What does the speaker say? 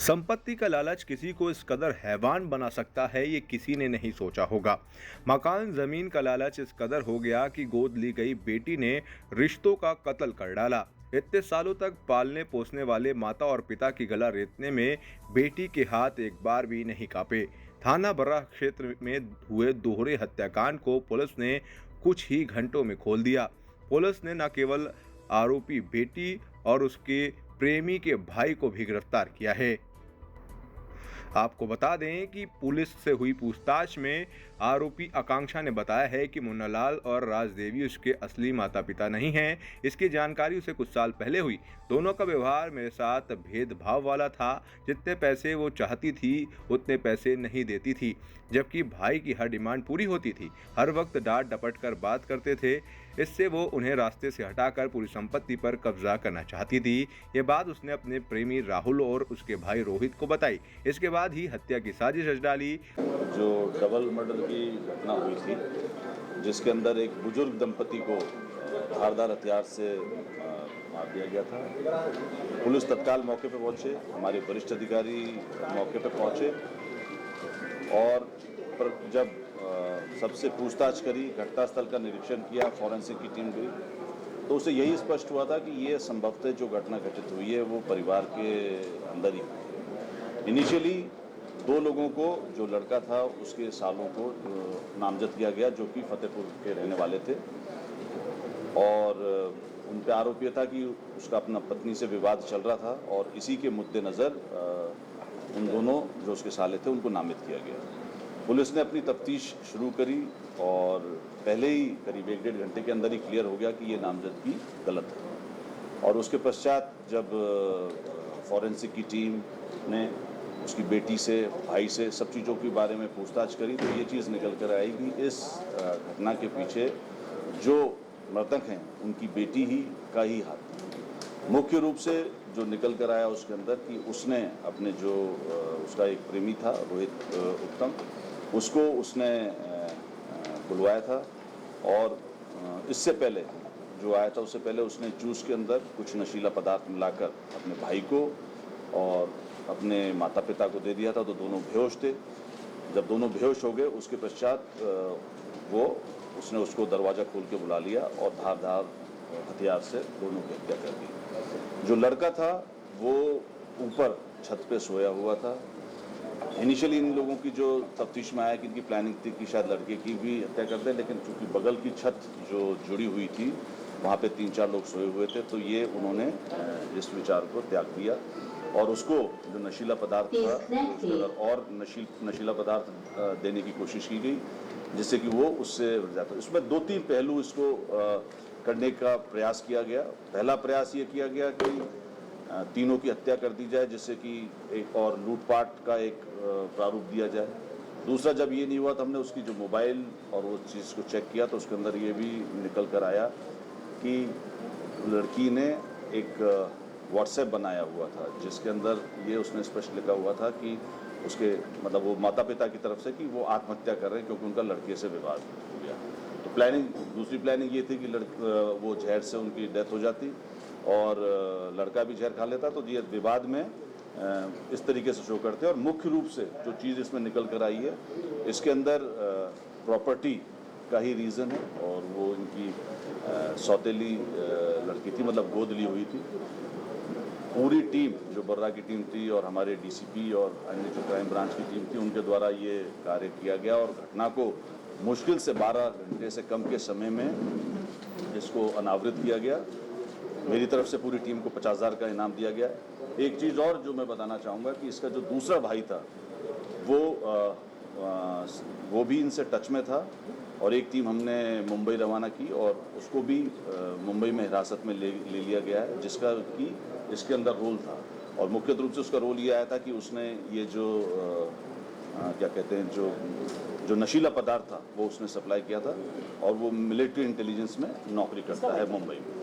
संपत्ति का लालच किसी को इस कदर हैवान बना सकता है, ये किसी ने नहीं सोचा होगा। मकान जमीन का लालच इस कदर हो गया कि गोद ली गई बेटी ने रिश्तों का कत्ल कर डाला। इतने सालों तक पालने पोसने वाले माता और पिता की गला रेतने में बेटी के हाथ एक बार भी नहीं कांपे। थाना बर्रा क्षेत्र में हुए दोहरे हत्याकांड को पुलिस ने कुछ ही घंटों में खोल दिया। पुलिस ने न केवल आरोपी बेटी और उसके प्रेमी के भाई को भी गिरफ्तार किया है। आपको बता दें कि पुलिस से हुई पूछताछ में आरोपी आकांक्षा ने बताया है कि मुन्नालाल और राजदेवी उसके असली माता पिता नहीं हैं। इसकी जानकारी उसे कुछ साल पहले हुई। दोनों का व्यवहार मेरे साथ भेदभाव वाला था। जितने पैसे वो चाहती थी उतने पैसे नहीं देती थी, जबकि भाई की हर डिमांड पूरी होती थी। हर वक्त डांट डपट कर बात करते थे। इससे वो उन्हें रास्ते से हटाकर पूरी संपत्ति पर कब्जा करना चाहती थी। ये बात उसने अपने प्रेमी राहुल और उसके भाई रोहित को बताई। इसके बाद ही हत्या की साजिश रच डाली। जो डबल मर्डर की घटना हुई थी, जिसके अंदर एक बुजुर्ग दंपति को धारदार हथियार से मार दिया गया था। पुलिस तत्काल मौके पर पहुंचे, हमारे वरिष्ठ अधिकारी मौके पर पहुंचे और जब सबसे पूछताछ करी, घटनास्थल का निरीक्षण किया, फॉरेंसिक की टीम गई, तो उसे यही स्पष्ट हुआ था कि ये संभवतः जो घटना घटित हुई है वो परिवार के अंदर ही हुई। इनिशियली 2 लोगों को, जो लड़का था उसके सालों को नामजद किया गया, जो कि फतेहपुर के रहने वाले थे और उन पे आरोप यह था कि उसका अपना पत्नी से विवाद चल रहा था और इसी के मद्देनज़र उन दोनों जो उसके साले थे उनको नामित किया गया। पुलिस ने अपनी तफ्तीश शुरू करी और पहले ही करीब 1-1.5 घंटे के अंदर ही क्लियर हो गया कि ये नामजदगी गलत है। और उसके पश्चात जब फॉरेंसिक की टीम ने उसकी बेटी से, भाई से सब चीज़ों के बारे में पूछताछ करी, तो ये चीज़ निकल कर आई कि इस घटना के पीछे जो मृतक हैं उनकी बेटी ही का ही हाथ। मुख्य रूप से जो निकल कर आया उसके अंदर कि उसने अपने जो उसका एक प्रेमी था रोहित उत्तम, उसको उसने बुलवाया था और इससे पहले जो आया था उससे पहले उसने जूस के अंदर कुछ नशीला पदार्थ मिलाकर अपने भाई को और अपने माता पिता को दे दिया था, तो दोनों बेहोश थे। जब दोनों बेहोश हो गए उसके पश्चात उसने उसको दरवाज़ा खोल के बुला लिया और धारदार हथियार से दोनों की हत्या कर दी। जो लड़का था वो ऊपर छत पे सोया हुआ था। इनिशियली इन लोगों की जो तफ्तीश में आया कि इनकी प्लानिंग थी कि शायद लड़के की भी हत्या कर दें, लेकिन चूंकि बगल की छत जो जुड़ी हुई थी वहाँ पे 3-4 लोग सोए हुए थे, तो ये उन्होंने इस विचार को त्याग दिया और उसको जो नशीला पदार्थ था उसके अंदर और नशीला पदार्थ देने की कोशिश की गई, जिससे कि वो उससे रुक जाता। इसमें 2-3 पहलू इसको करने का प्रयास किया गया। पहला प्रयास ये किया गया कि तीनों की हत्या कर दी जाए, जिससे कि एक और लूटपाट का एक प्रारूप दिया जाए। दूसरा, जब ये नहीं हुआ तो हमने उसकी जो मोबाइल और वो चीज़ को चेक किया तो उसके अंदर ये भी निकल कर आया कि लड़की ने एक व्हाट्सएप बनाया हुआ था, जिसके अंदर ये उसने स्पष्ट लिखा हुआ था कि उसके मतलब वो माता पिता की तरफ से कि वो आत्महत्या कर रहे हैं क्योंकि उनका लड़के से विवाद हो गया। तो दूसरी प्लानिंग ये थी कि वो जहर से उनकी डेथ हो जाती और लड़का भी जहर खा लेता, तो ये विवाद में इस तरीके से शो करते हैं। और मुख्य रूप से जो चीज़ इसमें निकल कर आई है, इसके अंदर प्रॉपर्टी का ही रीज़न है और वो इनकी सौतेली लड़की थी, मतलब गोद ली हुई थी। पूरी टीम जो बर्रा की टीम थी और हमारे डीसीपी और अन्य जो क्राइम ब्रांच की टीम थी उनके द्वारा ये कार्य किया गया और घटना को मुश्किल से 12 घंटे से कम के समय में इसको अनावृत किया गया। मेरी तरफ से पूरी टीम को 50,000 का इनाम दिया गया। एक चीज़ और जो मैं बताना चाहूँगा कि इसका जो दूसरा भाई था वो भी इनसे टच में था और एक टीम हमने मुंबई रवाना की और उसको भी मुंबई में हिरासत में ले लिया गया है, जिसका कि इसके अंदर रोल था। और मुख्य रूप से उसका रोल ये आया था कि उसने ये जो क्या कहते हैं जो नशीला पदार्थ था वो उसने सप्लाई किया था और वो मिलिट्री इंटेलिजेंस में नौकरी करता है मुंबई में।